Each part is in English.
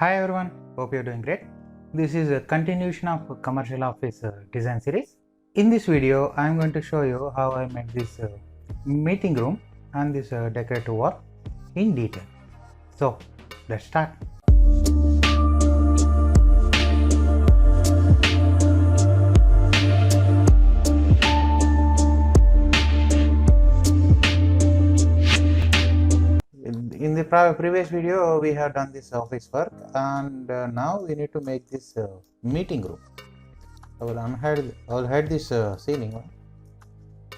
Hi everyone, hope you're doing great. This is a continuation of commercial office design series. In this video, I'm going to show you how I made this meeting room and this decorative wall in detail. So let's start. In the previous video, we have done this office work, and now we need to make this meeting room. I will hide this ceiling one.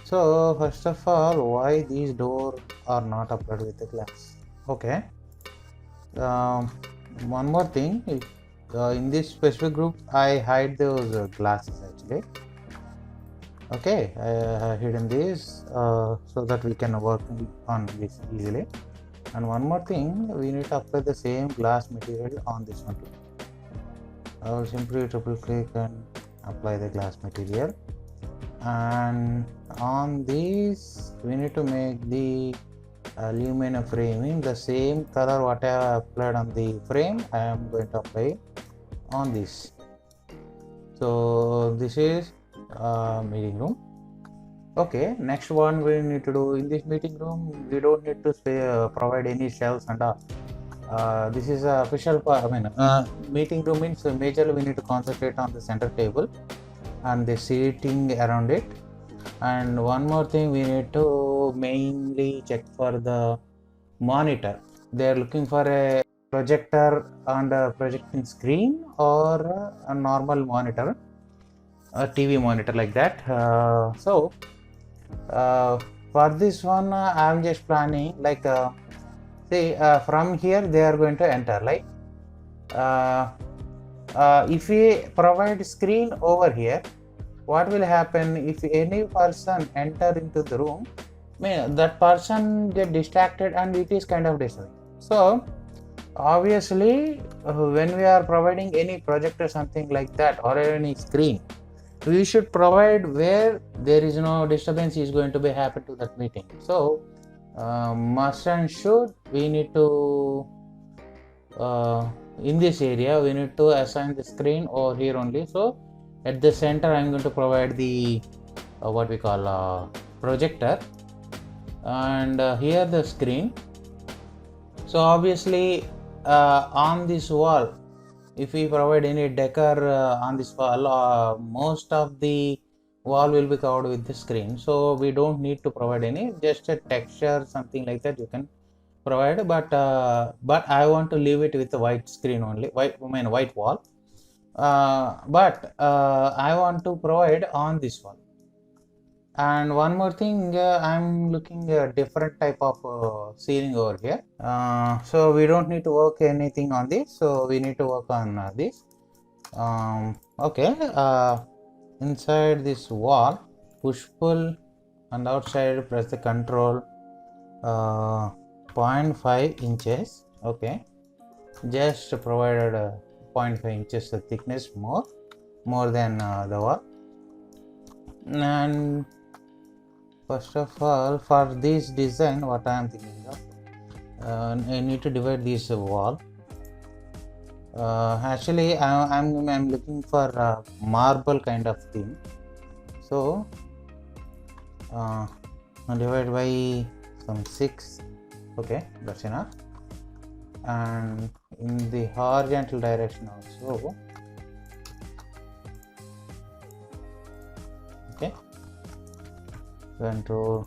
So first of all, why these doors are not applied with the glass? Okay. One more thing, in this specific group, I hide those glasses actually. Okay, I hidden these so that we can work on this easily. And one more thing, we need to apply the same glass material on this one too. I will simply triple click and apply the glass material, and on this we need to make the aluminum framing the same color what I have applied on the frame. I am going to apply on this. So this is meeting room. Okay, next one we need to do in this meeting room, we don't need to provide any shelves and all. This is a official meeting room means majorly we need to concentrate on the center table and the seating around it. And one more thing, we need to mainly check for the monitor. They are looking for a projector and a projecting screen or a normal monitor, a TV monitor like that. For this one, I am just planning like from here they are going to enter like if we provide screen over here, what will happen if any person enter into the room, that person get distracted and it is kind of disturbing. So obviously when we are providing any projector something like that or any screen, we should provide where there is no disturbance is going to be happen to that meeting. So must and should we need to in this area we need to assign the screen over here only. So at the center I'm going to provide the what we call projector, and here the screen. So obviously on this wall, if we provide any decor on this wall, most of the wall will be covered with the screen. So we don't need to provide any, just a texture something like that you can provide, but I want to leave it with the white screen only, white wall. But I want to provide on this wall. And one more thing, I'm looking a different type of ceiling over here. So we don't need to work anything on this. So we need to work on this. Okay. Inside this wall, push pull, and outside press the control. 0.5 inches. Okay. Just provided 0.5 inches the thickness more than the wall. And first of all, for this design, what I am thinking of, I need to divide this wall. Actually, I'm looking for a marble kind of thing. So divide by some 6. Okay, that's enough. And in the horizontal direction also. Okay. Control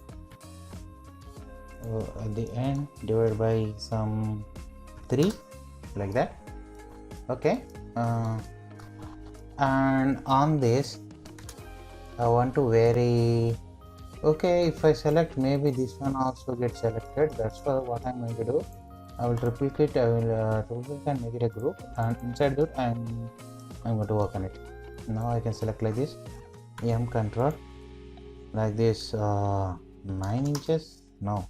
at the end, divide by some 3 like that. Okay. And on this I want to vary. Okay, if I select, maybe this one also gets selected. That's what I'm going to do. I will triplicate. I will triplicate and make it a group, and inside that I'm going to work on it. Now I can select like this. M control like this. 9 inches. No,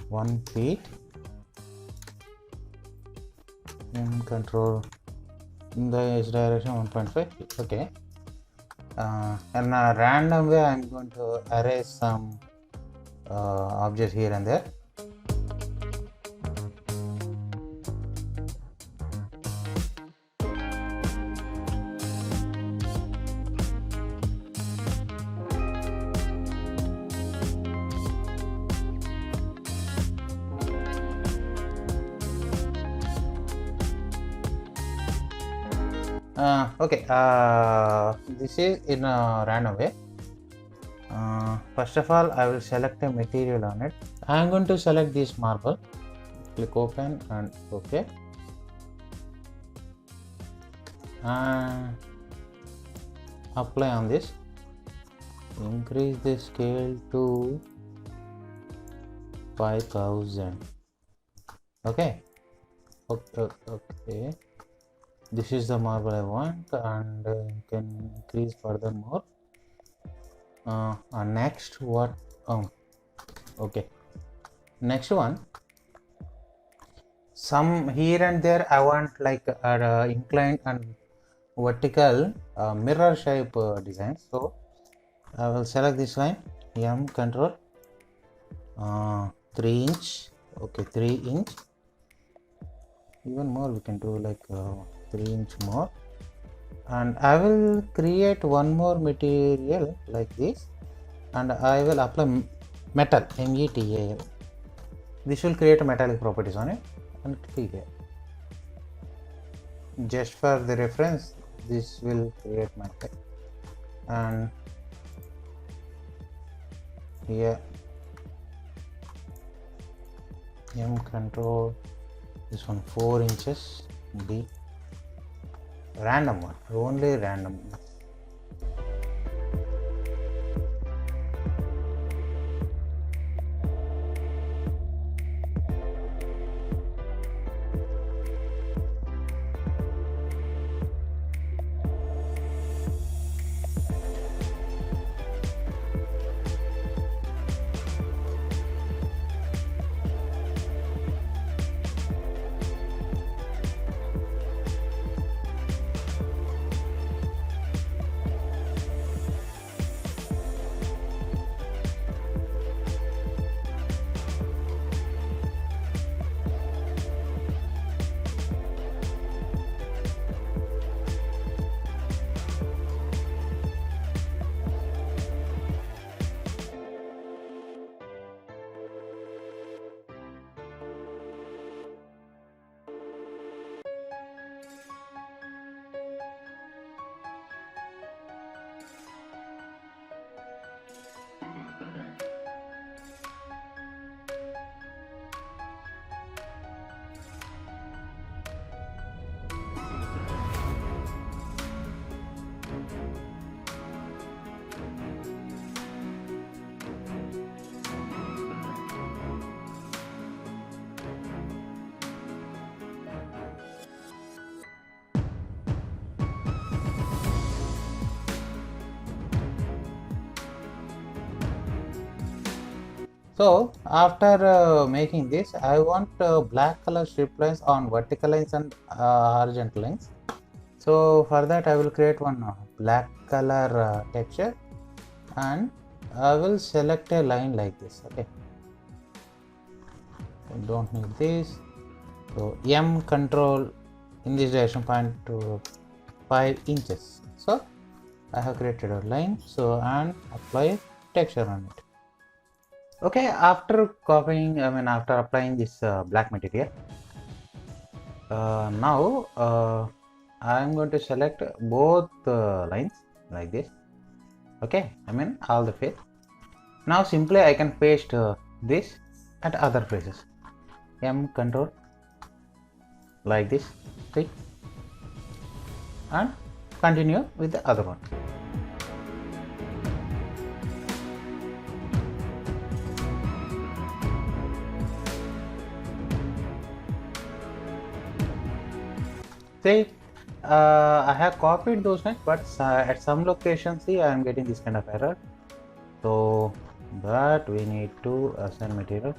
1 feet. M control in the direction 1.5. Okay. In a random way, I'm going to erase some objects here and there. Okay, this is in a random way. First of all, I will select a material on it. I am going to select this marble. Click open and OK. And apply on this. Increase the scale to 5000. Okay. Okay. This is the marble I want, and you can increase furthermore. Next, what? Okay. Next one. Some here and there I want like inclined and vertical mirror shape design. So I will select this line. M control. 3 inch. Okay, 3 inch. Even more we can do like 3 inch more. And I will create one more material like this, and I will apply metal, METAL. This will create a metallic properties on it, and click here. Just for the reference, this will create metal. And here M control, this one 4 inches, D. Random one, only random. So after making this, I want black color strip lines on vertical lines and horizontal lines. So for that I will create one black color texture, and I will select a line like this. Okay, I don't need this. So M control in this direction point to 5 inches. So I have created a line. So and apply texture on it. Okay, after copying, after applying this black material, now I am going to select both lines like this. Okay, all the face. Now simply I can paste this at other places. M control like this, click, and continue with the other one. See, I have copied those lines, but at some locations, see, I am getting this kind of error. So that we need to assign material.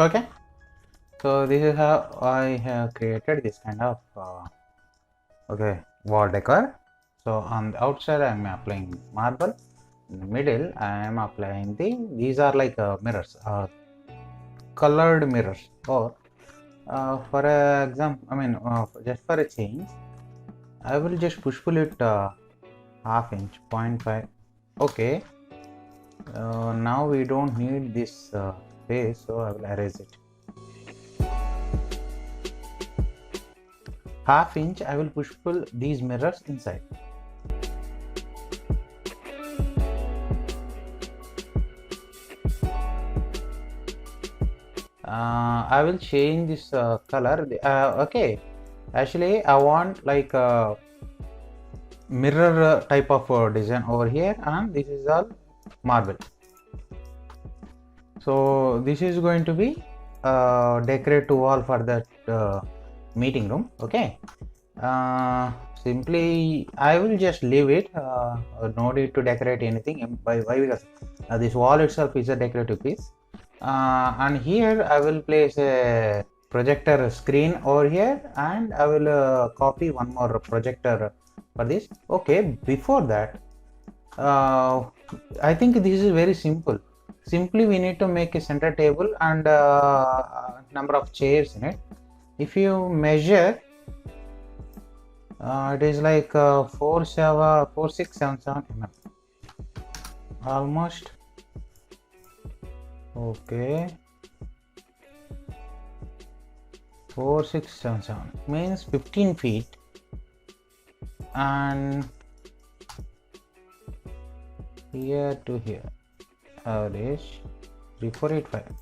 Okay, so this is how I have created this kind of okay, wall decor. So on the outside I am applying marble, in the middle I am applying these are like mirrors, colored mirrors, or for example, I mean just for a change I will just pull it half inch, 0.5. Okay, now we don't need this space, so I will erase it. Half inch I will pull these mirrors inside. I will change this color. Okay, actually I want like a mirror type of design over here, and this is all marble. So this is going to be decorative wall for that meeting room. Okay, simply I will just leave it, no need to decorate anything. Why? Because this wall itself is a decorative piece, and here I will place a projector screen over here, and I will copy one more projector for this. Okay, before that I think this is very simple. Simply we need to make a center table and number of chairs in it. If you measure, it is like 4677 mm, almost. Okay, 4677 means 15 feet, and here to here average 3485.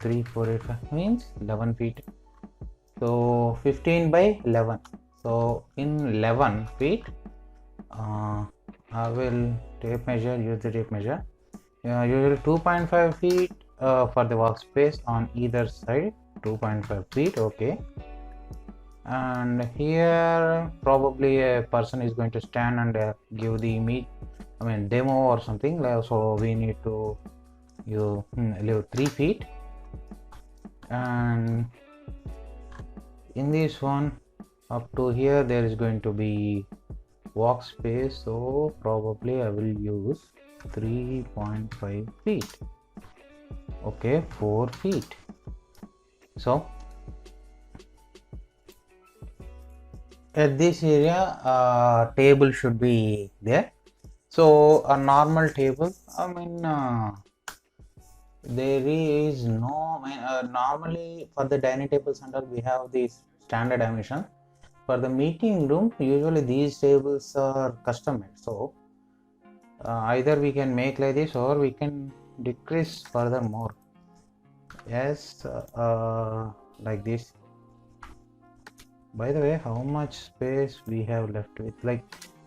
3485 means 11 feet. So 15 by 11. So in 11 feet, I will tape measure, use the tape measure. Usually 2.5 feet for the workspace on either side. 2.5 feet. Okay. And here probably a person is going to stand and give the demo or something. So we need to leave 3 feet, and in this one up to here there is going to be workspace, so probably I will use 3.5 feet. Okay, 4 feet. So at this area table should be there. So a normal table, there is no, normally for the dining tables and all we have these standard dimension. For the meeting room, usually these tables are custom made. So either we can make like this or we can decrease further more. Yes, like this. By the way, how much space we have left with, like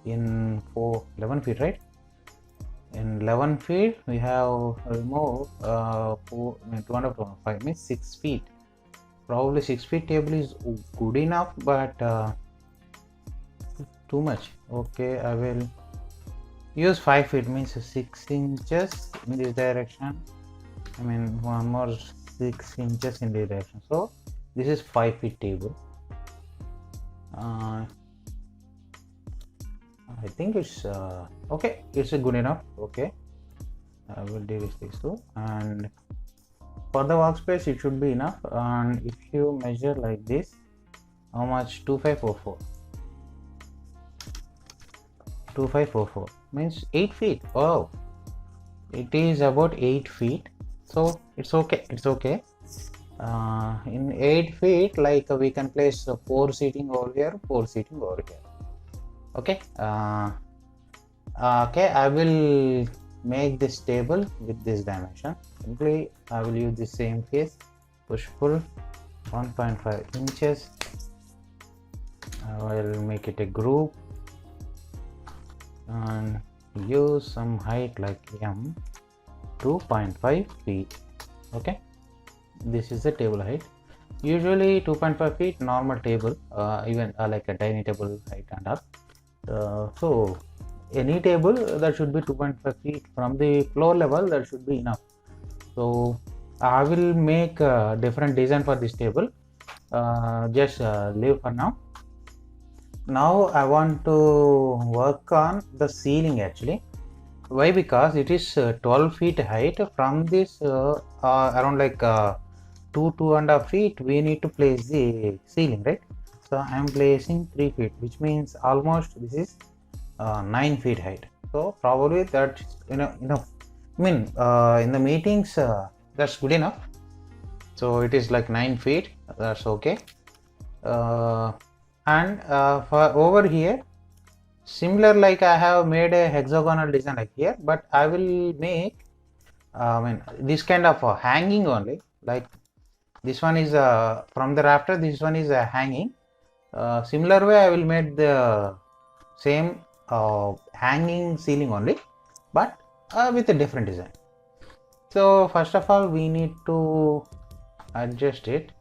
in 11 feet, right? In 11 feet we have removed 205 means 6 feet. Probably 6 feet table is good enough, but too much. Okay, I will use 5 feet means 6 inches in this direction. One more 6 inches in this direction. So this is 5 feet table. I think it's okay, it's good enough. Okay, I will delete this too, and for the workspace it should be enough. And if you measure like this, how much? 2544. 2544 means 8 feet. Oh, it is about 8 feet, so it's okay, it's okay. In 8 feet, like we can place 4 seating over here, 4 seating over here. Okay, okay, I will make this table with this dimension. Simply I will use the same case, push pull 1.5 inches. I will make it a group and use some height like m, 2.5 feet. Okay, this is the table height. Usually 2.5 feet normal table, even like a dining table height and up. So any table that should be 2.5 feet from the floor level, that should be enough. So I will make a different design for this table. Just leave for now. Now I want to work on the ceiling actually. Why? Because it is 12 feet height. From this around like 2.5 feet we need to place the ceiling, right? So I am placing 3 feet, which means almost this is 9 feet height. So probably that's enough. I mean in the meetings that's good enough. So it is like 9 feet, that's okay. And for over here, similar like I have made a hexagonal design like here, but I will make this kind of hanging only. Like this one is from the rafter, this one is hanging. Similar way I will make the same hanging ceiling only, but with a different design. So first of all we need to adjust it.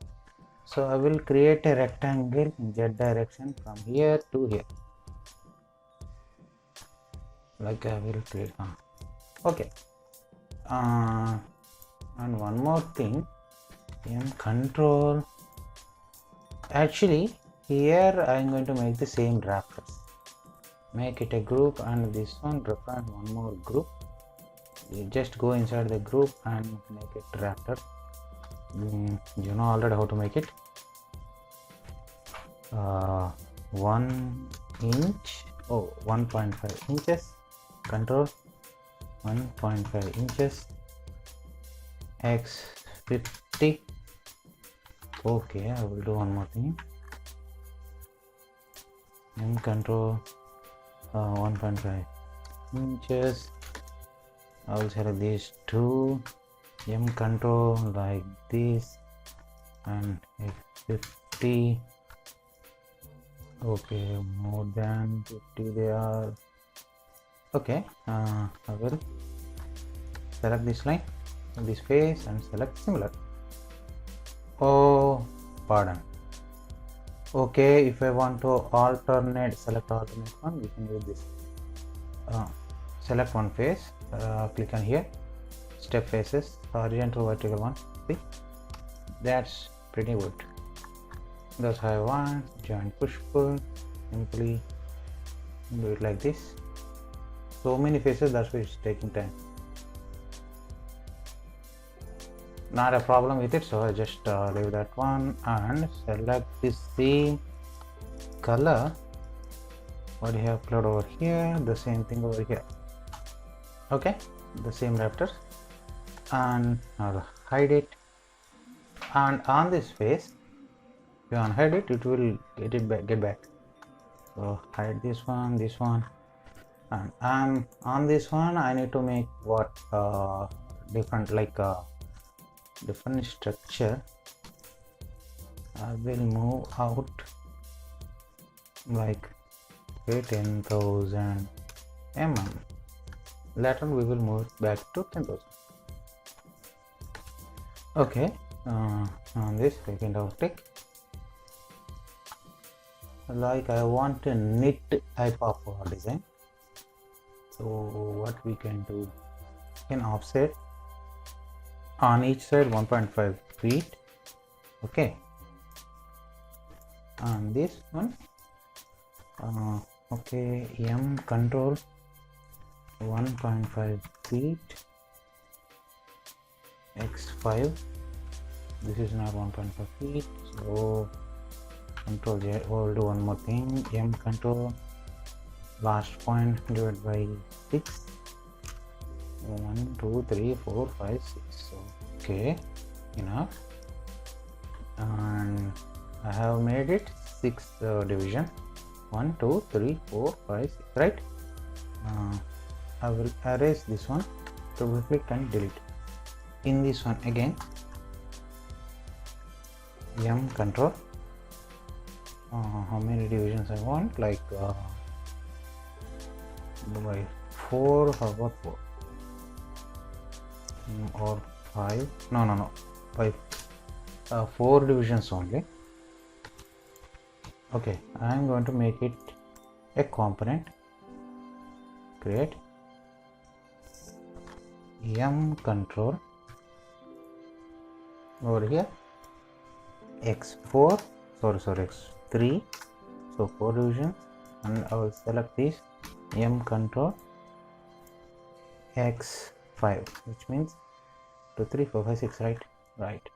So I will create a rectangle in z direction from here to here. Like I will create okay. And one more thing, in control, actually here I am going to make the same rafters. Make it a group, and this one reference one more group. You just go inside the group and make it rafter. You know already how to make it. 1 inch, 1.5 inches, control 1.5 inches, x 50. Okay, I will do one more thing. M control 1.5 inches. I will select these two. M control like this, and F50. Okay, more than 50 they are. Okay, I will select this line, this face, and select similar. Oh, pardon. Okay, if I want to select alternate one, we can use this. Select one face, click on here, step faces, horizontal, vertical one. See, that's pretty good. That's how I want. Joint push pull, simply do it like this. So many faces, that's why it's taking time. Not a problem with it, so I just leave that one and select this same color what you have uploaded over here, the same thing over here. Okay, the same rafters, and I'll hide it. And on this face, if you unhide it, it will get back. So hide this one, and on this one I need to make what different, like different structure. I will move out like 10,000 mm. Later we will move back to 10,000. Okay, on this we can double click. Like I want a knit type of design. So what we can do, we can offset on each side 1.5 feet. Okay, and this one okay, M control 1.5 feet, x5. This is not 1.5 feet, so control J. We'll do one more thing, M control last point divided by 6. 1 2 3 4 5 6. Okay, enough. And I have made it 6 division, 1 2 3 4 5 6, right? I will erase this one, double click and delete. In this one again, M control, how many divisions I want, like by 4, how about 4 or 5, no, by 4 divisions only. Okay, I am going to make it a component. Create, M control over here, x4, sorry, x3, so 4 divisions, and I will select this M control x5, which means 2 3 4 5 6, right.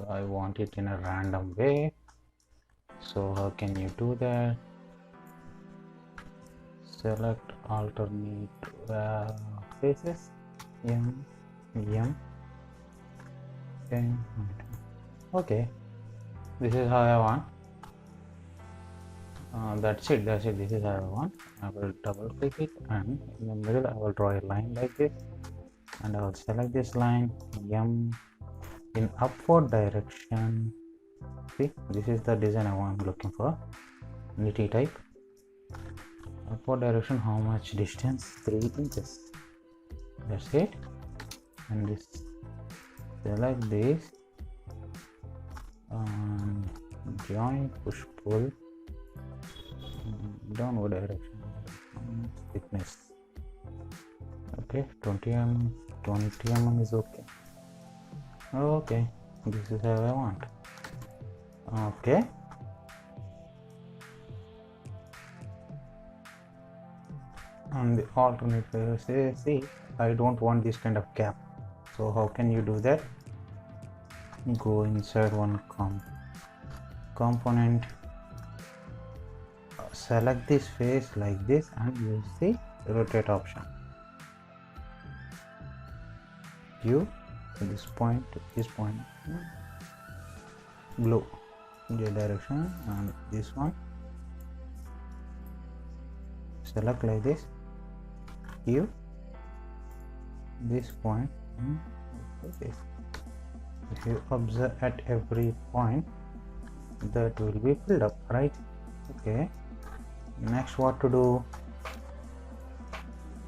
I want it in a random way, so how can you do that? Select alternate faces, M, okay, this is how I want. That's it, this is how I want. I will double click it, and in the middle I will draw a line like this, and I will select this line M in upward direction. See, this is the design I'm looking for. Nitty type. Upward direction, how much distance? 3 inches. That's it. And this, select this, join, push, pull, downward direction, thickness. Okay, 20 mm is okay. Okay, this is how I want. Okay. And the alternate faces, see, I don't want this kind of gap. So how can you do that? Go inside one component, select this face like this, and use the rotate option. You this point, blue J direction, and this one select like this. Give this point like this. If you observe at every point, that will be filled up, right? Okay, next what to do?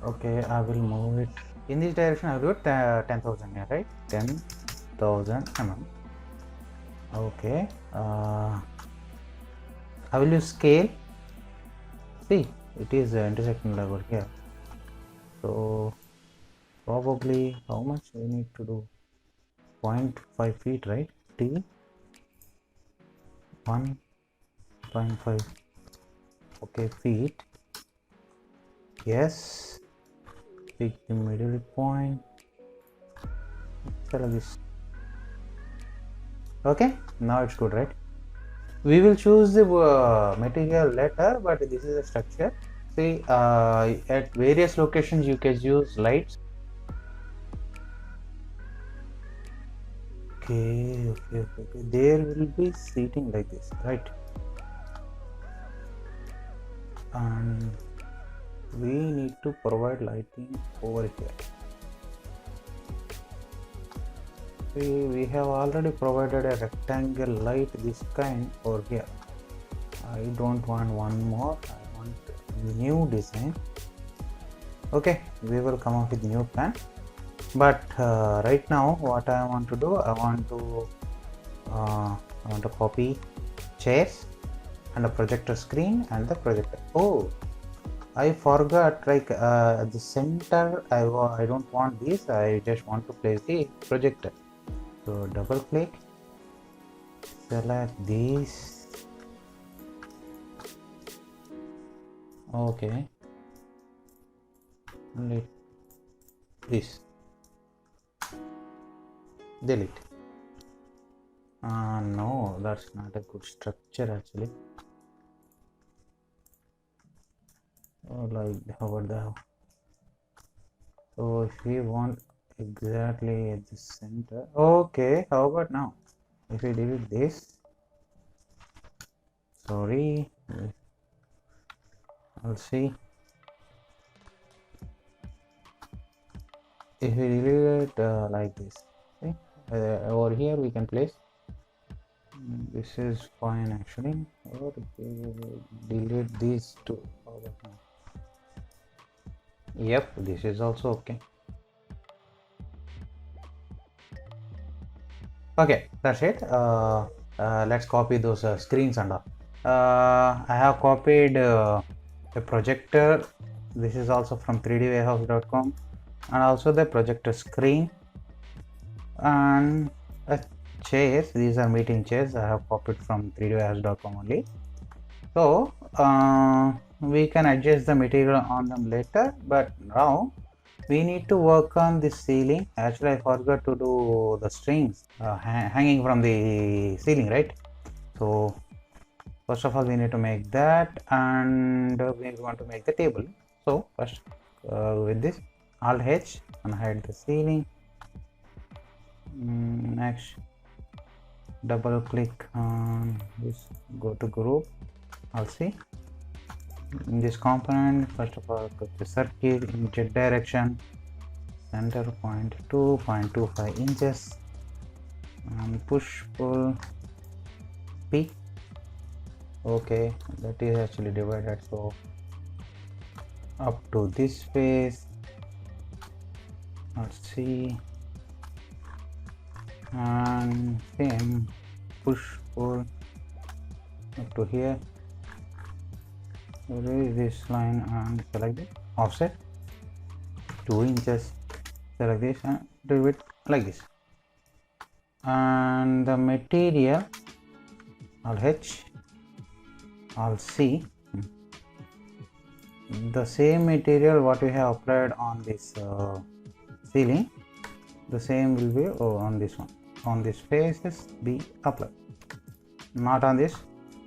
Okay, I will move it in this direction. I will do 10,000 here, right? 10,000 mm. Okay, I will use scale. See, it is intersecting level here. So probably how much we need to do? 0.5 feet, right? T 1.5. okay, feet. Yes, pick the middle point. Select this. Okay, now it's good, right? We will choose the material later, but this is a structure. See, at various locations you can use lights. Okay. There will be seating like this, right? And we need to provide lighting over here. We have already provided a rectangle light this kind over here. I don't want one more, I want new design. Okay, we will come up with new plan, but right now what I want to do, I want to copy chairs and a projector screen and the projector. Oh, I forgot, like at the center I don't want this, I just want to place the projector. So double click, select this. Okay, let this delete. No, that's not a good structure actually. Like how about that? So if we want exactly at the center, okay, how about now? If we delete this, sorry, I'll see. If we delete it like this, okay, over here we can place. This is fine actually. Or delete these two. Yep, this is also okay. Okay, that's it. Let's copy those screens and all. I have copied a projector. This is also from 3dwarehouse.com. and also the projector screen and a chairs. These are meeting chairs. I have copied from 3dwarehouse.com only. So we can adjust the material on them later, but now we need to work on this ceiling. Actually, I forgot to do the strings hanging from the ceiling, right? So first of all, we need to make that, and we want to make the table. So first with this Alt H and hide the ceiling. Next, double click on this, go to group. I'll see in this component. First of all, put the circle in Z direction, center point 2.25 inches, and push pull P. Okay, that is actually divided, so up to this space. Let's see, and same push pull up to here. Erase this line and select the offset 2 inches. Select this and do it like this. And the material, Alt H, Alt C. The same material what we have applied on this ceiling, the same will be on this one. On this faces be applied, not on this.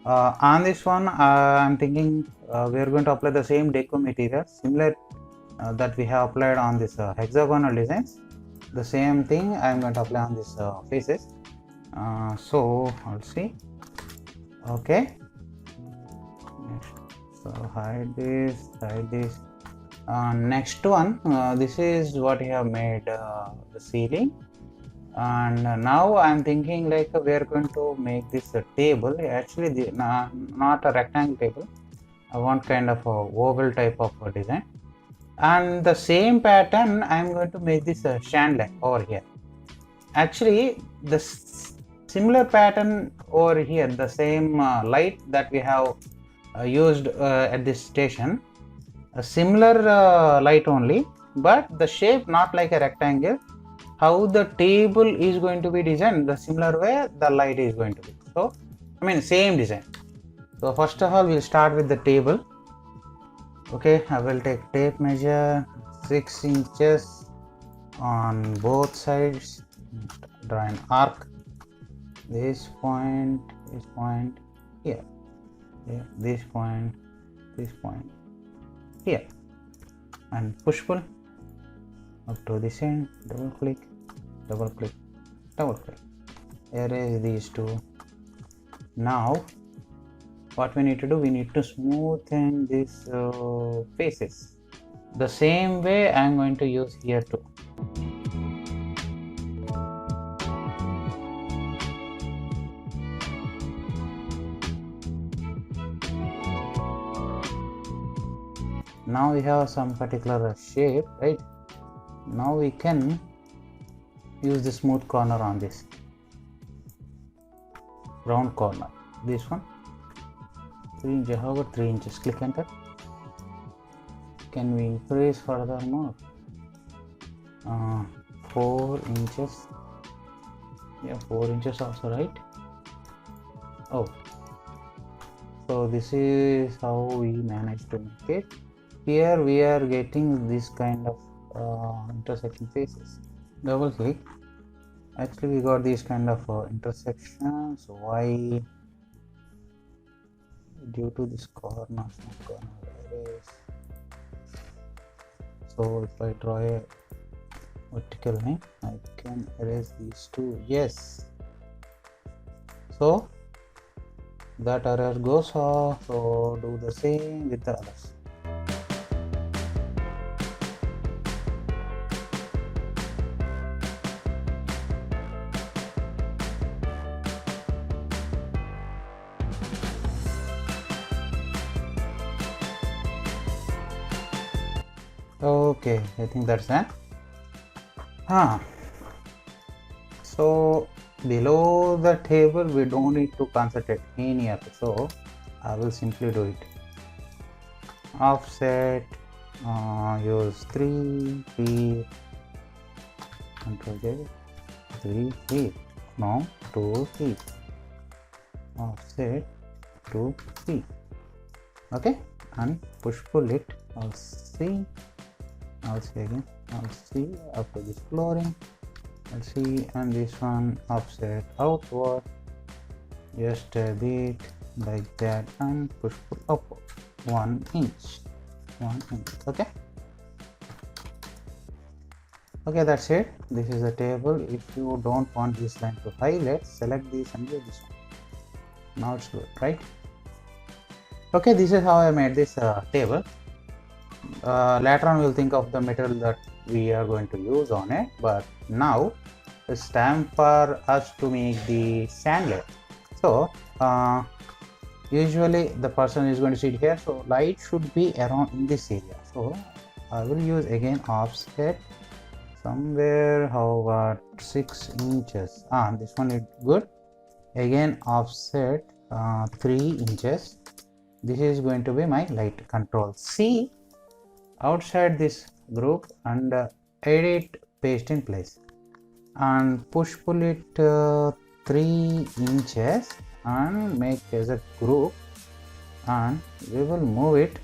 On this one, I'm thinking we are going to apply the same deco material similar that we have applied on this hexagonal designs. The same thing I'm going to apply on this faces. So I'll see. Okay. So hide this, hide this. Next one, this is what we have made the ceiling. And now I'm thinking like we are going to make this a table. Actually not a rectangle table. I want kind of a oval type of a design, and the same pattern I'm going to make this a chandelier over here. Actually the similar pattern over here, the same light that we have used at this station, a similar light only, but the shape not like a rectangle. How the table is going to be designed, the similar way the light is going to be. So I mean same design. So first of all, we'll start with the table. Okay, I will take tape measure 6 inches on both sides. Draw an arc. This point here, this point here, and push pull up to this end. Double click, double click, double click. Erase these two. Now what we need to do, we need to smoothen these faces. The same way I'm going to use here too. Now we have some particular shape, right? Now we can use the smooth corner on this round corner. This one 3 inches. How about 3 inches? Click enter. Can we increase further more? 4 inches. Yeah, 4 inches also, right? Oh, so this is how we managed to make it. Here we are getting this kind of intersection faces. Double click. Actually we got these kind of intersections. Why? Due to this corner, erase. So if I draw a vertical line, I can erase these two. Yes. So that error goes off. So do the same with the others. Okay, I think that's that. So below the table we don't need to concentrate any of it, so I will simply do it. Offset use 3 feet, control J, 3 feet, no, 2 feet, offset 2 feet. Okay, and push pull it. I'll see again. I'll see after this flooring. I'll see, and this one offset outward just a bit like that, and push pull upward 1 inch. Okay, that's it. This is the table. If you don't want this line to highlight, select this and do this one. Now it's good, right? Okay, this is how I made this table. Later on we'll think of the material that we are going to use on it, but now it's time for us to make the sand layer. So usually the person is going to sit here, so light should be around in this area. So I will use again offset somewhere, how about 6 inches. This one is good. Again offset 3 inches. This is going to be my light. Control C outside this group and edit paste in place, and push pull it 3 inches and make as a group, and we will move it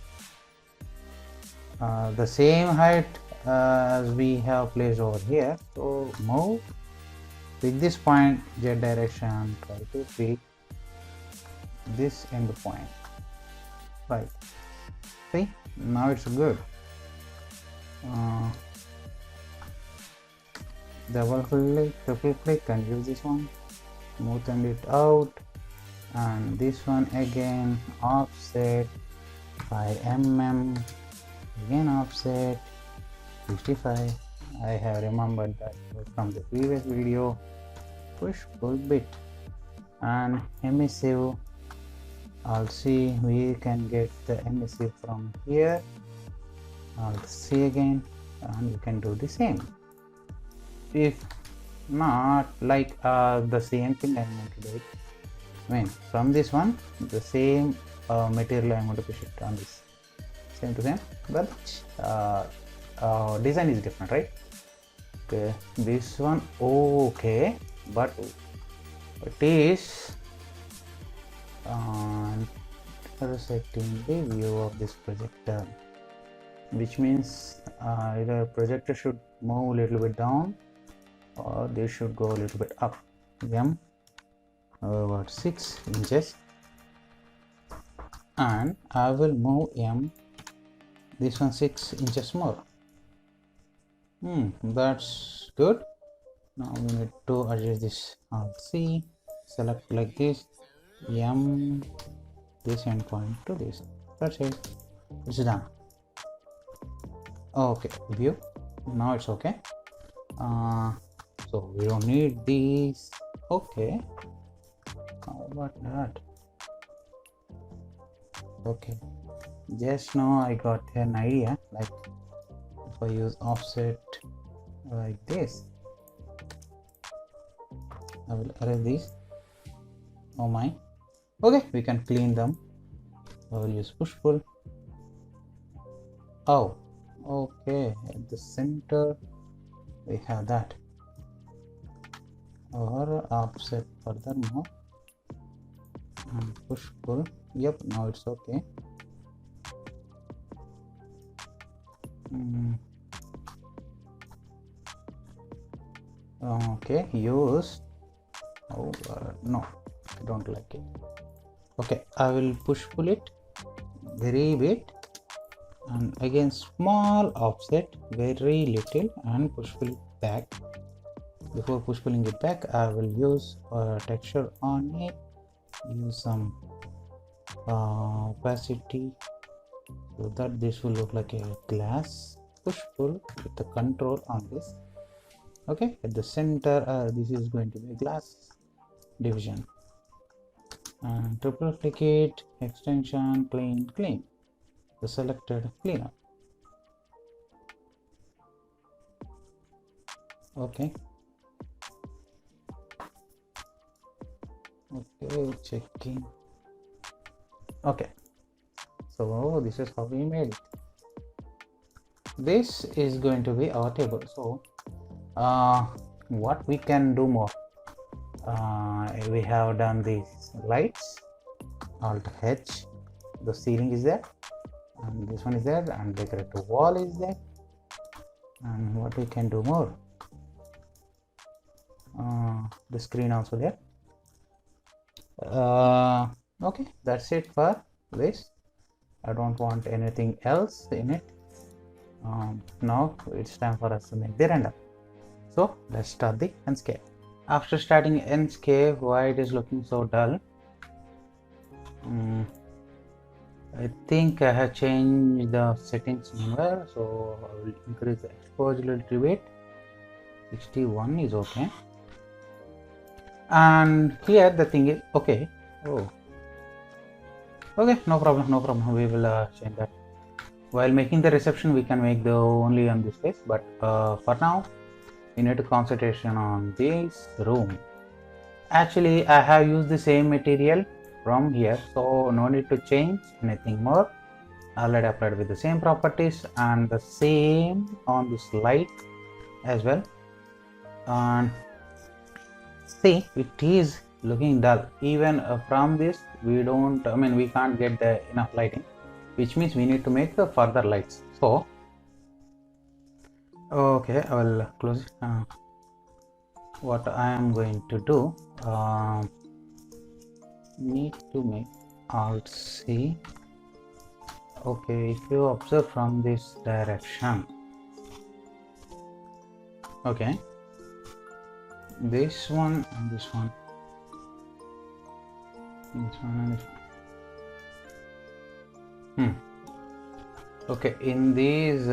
the same height as we have placed over here. So move with this point Z direction, try to pick this end point, right? See, now it's good. Double click, triple click, and use this one, smoothen it out, and this one again offset 5 mm, again offset 65. I have remembered that from the previous video. Push pull bit and emissive. I'll see we can get the emissive from here. I'll see again, and you can do the same. If not, like the same thing I'm going to do it. I mean, from this one, the same material I'm going to push it on this. Same to same, but design is different, right? Okay, this one okay, but it is intersecting the view of this projector, which means either projector should move a little bit down or they should go a little bit up. M about 6 inches, and I will move M this one 6 inches more. That's good. Now we need to adjust this. Alt C, select like this, M this endpoint to this. That's it. It's done. Okay, view. Now it's okay. So we don't need these. Okay. How about that? Okay. Just now I got an idea. Like if I use offset like this, I will erase these. Oh my. Okay, we can clean them. I will use push pull. Oh, okay. At the center we have that. Or offset furthermore and push pull. Yep, now it's okay. Okay, use. Oh no, I don't like it. Okay, I will push pull it very bit, and again small offset, very little, and push pull it back. Before push pulling it back, I will use a texture on it. Use some opacity so that this will look like a glass. Push pull with the control on this. Okay, at the center this is going to be a glass division, and triple click it, extension, clean, the selected cleanup. Okay, checking. Okay, so this is how we made it. this is going to be our table. So what we can do more, we have done these lights, Alt H, the ceiling is there, and this one is there, and decorative wall is there. And what we can do more, the screen also there. Okay, that's it for this. I don't want anything else in it. Now it's time for us to make the render. So let's start the Enscape. After starting Enscape, why it is looking so dull? I think I have changed the settings somewhere, so I will increase the exposure a little bit. 61 is okay. And here the thing is okay. Oh, okay, no problem, no problem. We will change that. While making the reception, we can make the only on this face, but for now, we need to concentration on this room. Actually, I have used the same material from here, so no need to change anything more. Already applied with the same properties and the same on this light as well. And see, it is looking dull. Even from this, we can't get the enough lighting, which means we need to make the further lights. So okay, I will close it. What I am going to do, need to make Alt C. Okay, if you observe from this direction, okay, this one and this one, this one and this one. Okay, in these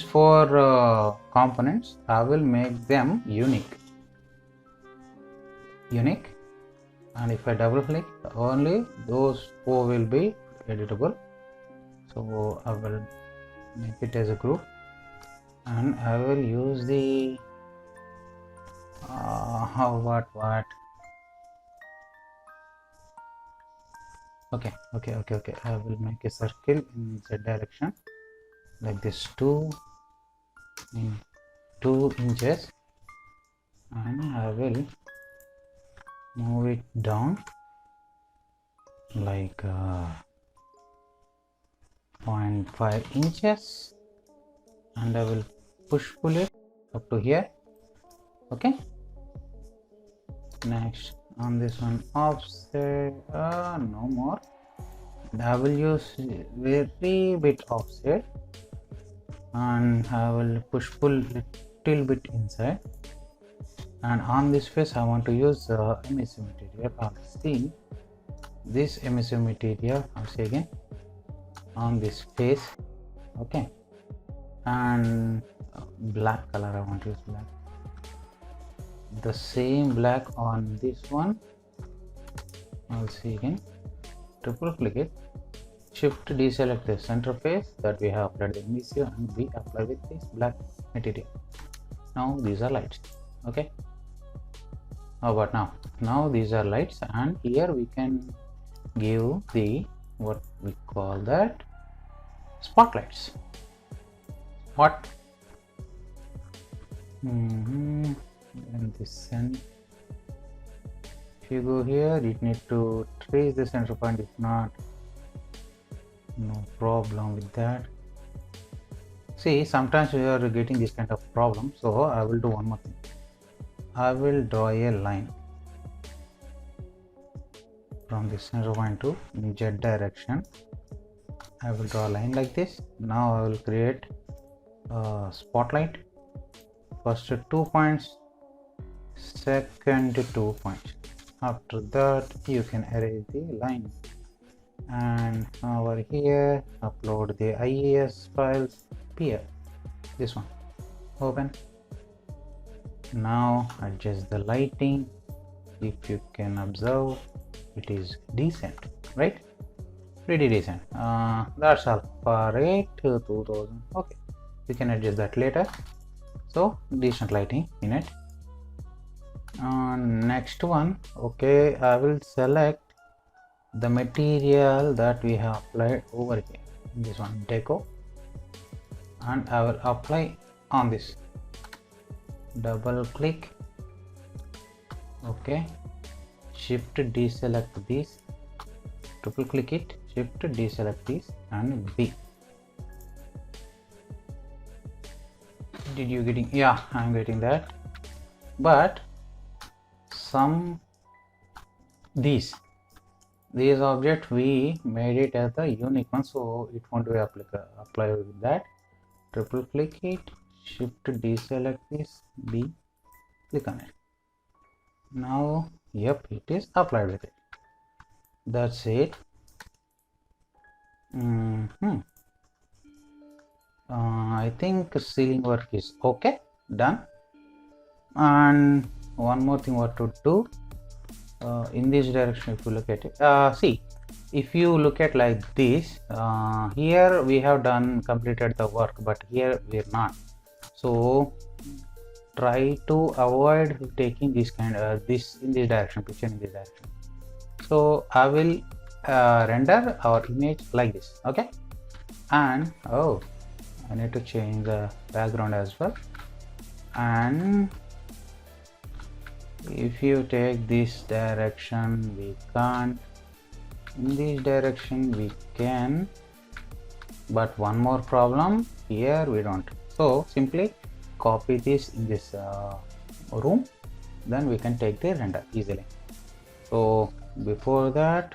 four components, I will make them unique, and if I double click, only those four will be editable. So I will make it as a group, and I will use the what okay, I will make a circle in Z direction like this, 2 inches, and I will move it down like 0.5 inches, and I will pull it up to here. Okay, next on this one, offset, no more. I will use very bit offset, and I will pull little bit inside. And on this face, I want to use emissive material. I'll see this emissive material. I'll see again on this face. Okay, and black color, I want to use black. The same black on this one. I'll see again. Triple click it. Shift deselect the center face that we have applied the emissive, and we apply with this black material. Now these are lights. Okay. But now these are lights, and here we can give the what we call that spotlights. What? And this end. If you go here, it need to trace the center point. If not, no problem with that. See, sometimes we are getting this kind of problem, so I will do one more thing. I will draw a line from the center point to Z direction. I will draw a line like this. Now I will create a spotlight. First 2 points, second 2 points. After that, you can erase the line. And over here, upload the IES files here. This one. Open. Now adjust the lighting. If you can observe, it is decent, right? Pretty decent. That's all for 2000. Okay, you can adjust that later. So decent lighting in it. Next one, okay, I will select the material that we have applied over here, this one deco, and I will apply on this. Double click, okay, shift deselect this, triple click it, shift deselect this, and B. Did you getting? Yeah, I'm getting that. But some these object we made it as the unique one, so it won't be apply with that. Triple click it, shift deselect this, B, click on it. Now, yep, it is applied with it. That's it. I think ceiling work is okay, done. And one more thing what to do, in this direction, if you look at it, see, if you look at like this, here we have completed the work, but here we are not. So try to avoid taking this kind of this in this direction, picture in this direction. So I will render our image like this, okay? And oh, I need to change the background as well. And if you take this direction, we can't. In this direction we can, but one more problem, here we don't. So simply copy this in this room, then we can take the render easily. So before that,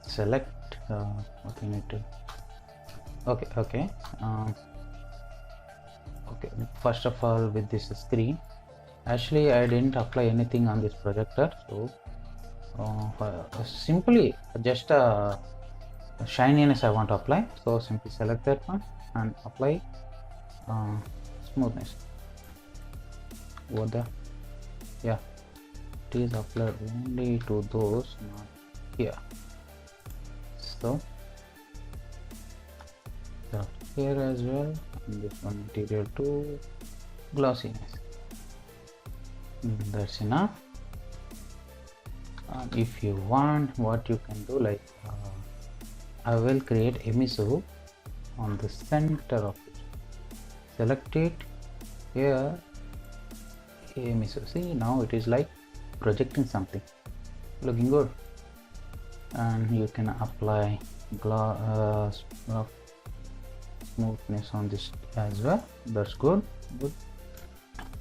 select what we need to, okay, first of all, with this screen, actually I didn't apply anything on this projector, so simply just shininess I want to apply, so simply select that one and apply smoothness over the, yeah, it is applied only to those, not here. So here as well, and this one material to glossiness. That's enough. If you want, what you can do, like I will create emisu on the center of it. Select it here, emisu. See, now it is like projecting something, looking good. And you can apply smoothness on this as well. That's good,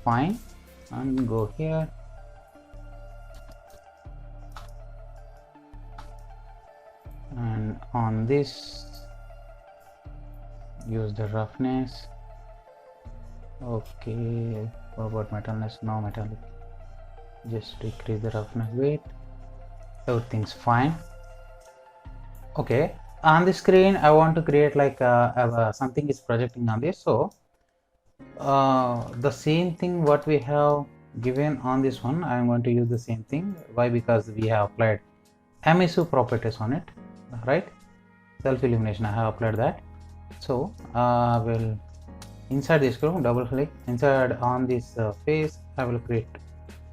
fine. And go here, and on this use the roughness. Okay, what about metalness? No metallic, just decrease the roughness bit. Everything's fine. Okay, on the screen I want to create like something is projecting on this, so the same thing what we have given on this one, I am going to use the same thing. Why? Because we have applied emisu properties on it, right? Self illumination, I have applied that. So will inside this group, double click inside on this face, I will create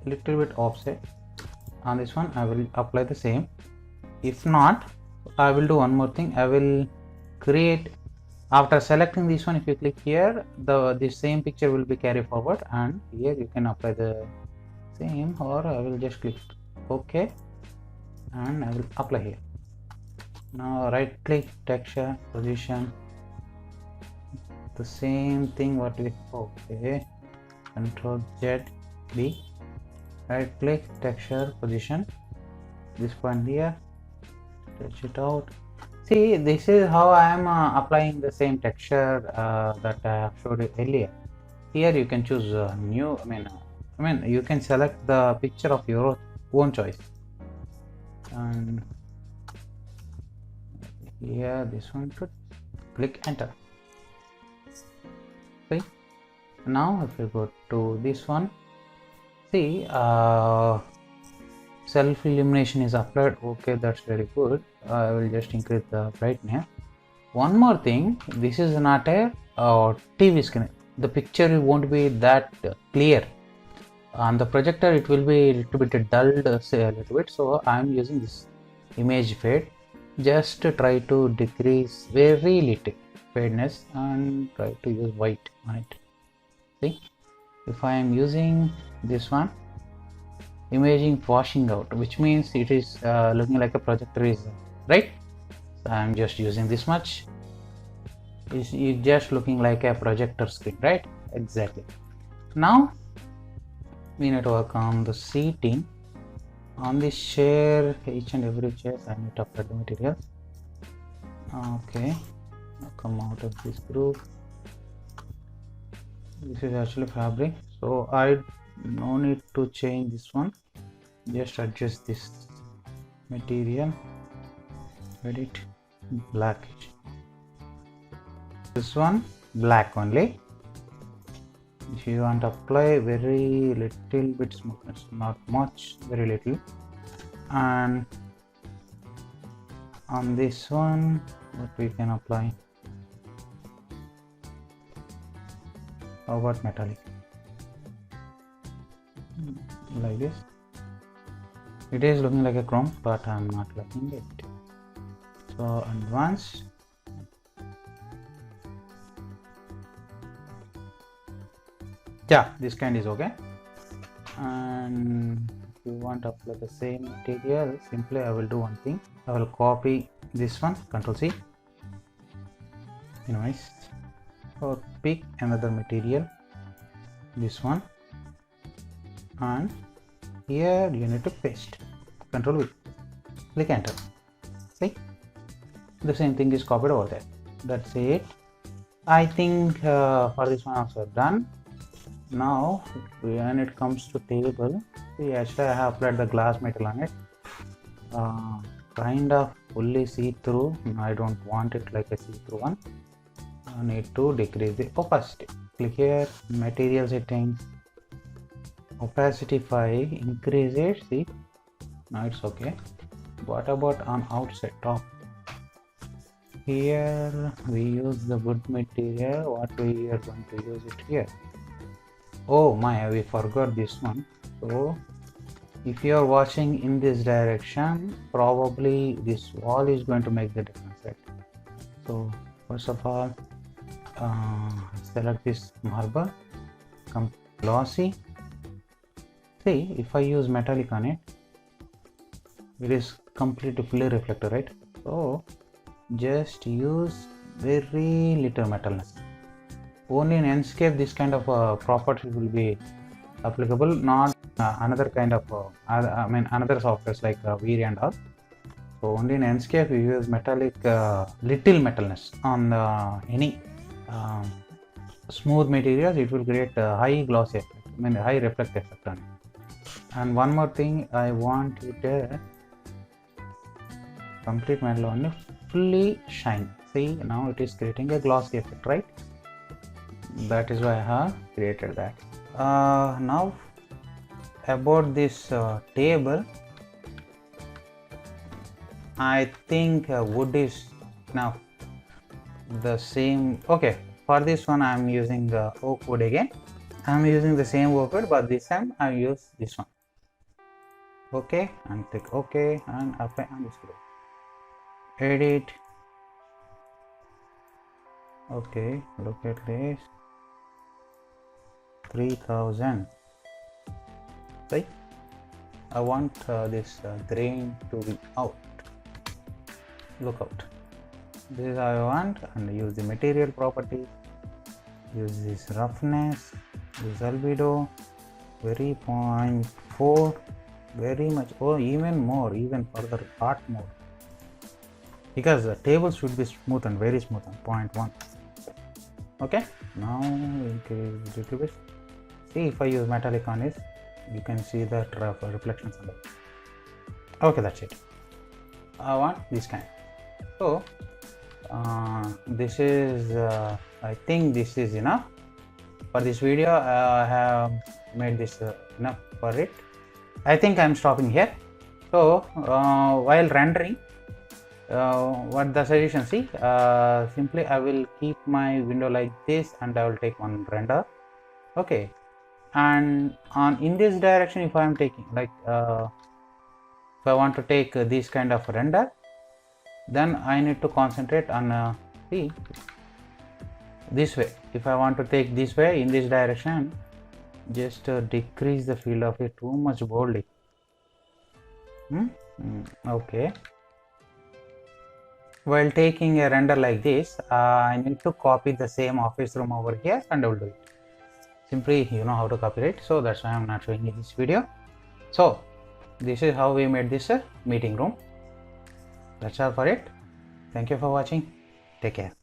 a little bit offset on this one. I will apply the same. If not, I will do one more thing. I will create, after selecting this one, if you click here, the same picture will be carried forward, and here you can apply the same, or I will just click OK and I will apply here. Now right click, texture, position, the same thing what we, okay, Control Z, B, right click, texture, position, this point here, stretch it out. See, this is how I am applying the same texture that I have showed you earlier. Here you can choose new, I mean you can select the picture of your own choice, and here this one, to click enter. See, now if you go to this one, see, self illumination is applied. Okay, that's very good. I will just increase the brightness. One more thing, this is not a TV screen. The picture won't be that clear. On the projector it will be a little bit dulled, say a little bit, so I am using this image fade, just try to decrease very little fadeness and try to use white on it. See, if I am using this one, imaging washing out, which means it is looking like a projector is right. So I am just using this much. It's just looking like a projector screen, right? Exactly. Now we need to work on the seating. On this chair, each and every chair, I need to apply the materials. Okay, now come out of this group. This is actually fabric, so I no need to change this one. Just adjust this material, edit blackish. This one black only. If you want to apply very little bit smoothness, not much, very little. And on this one, what we can apply? How about metallic? Like this. It is looking like a chrome, but I'm not liking it. So advanced. Yeah, this kind is okay. And if you want to apply the same material, simply I will do one thing. I will copy this one, Ctrl C. Anyways, or pick another material, this one, and here you need to paste. Ctrl V, click enter. See, the same thing is copied over there. That's it. I think for this one also done. Now when it comes to table, see, actually I have applied the glass metal on it. Kind of fully see-through. I don't want it like a see-through one. I need to decrease the opacity. Click here, material settings, opacity 5, increase it. See, now it's okay. What about on outside top? Here we use the wood material. What we are going to use it here? Oh my, we forgot this one. So if you are watching in this direction, probably this wall is going to make the difference, right? So first of all, select this marble, come glossy. See, if I use metallic on it, it is completely fully reflector, right? So just use very little metalness. Only in Enscape this kind of property will be applicable, not another kind of another softwares like Veery and all. So only in Enscape we use metallic, little metalness on any smooth materials. It will create a high gloss effect, high reflect effect on it. And one more thing, I want it complete metal only fully shine. See, now it is creating a glossy effect, right? That is why I have created that. Now about this table, I think wood is now the same. Okay, for this one I am using oak wood again. I am using the same oak wood, but this time I use this one. Okay, and click OK and apply on this group. Edit. Okay, look at this. 3000. Right? I want this grain to be out. Look out. This is how I want, and use the material properties. Use this roughness, this albedo, very 0.4, very much, or even more, even further, part more. Because the table should be smooth and very smooth on 0.1. Okay, now increase a little bit. See, if I use metallic on this, you can see the reflections on that. Okay, that's it. I want this kind. So this is I think this is enough for this video. I have made this enough for it. I think I'm stopping here. So while rendering, what the suggestion, see, simply I will keep my window like this and I will take one render. Okay, and in this direction, if I am taking like I want to take this kind of render, then I need to concentrate on this way. If I want to take this way in this direction, just decrease the field of it too much boldly. Okay. While taking a render like this, I need to copy the same office room over here, and I will do it. Simply, you know how to copy it, so that's why I'm not showing you this video. So this is how we made this meeting room. That's all for it. Thank you for watching. Take care.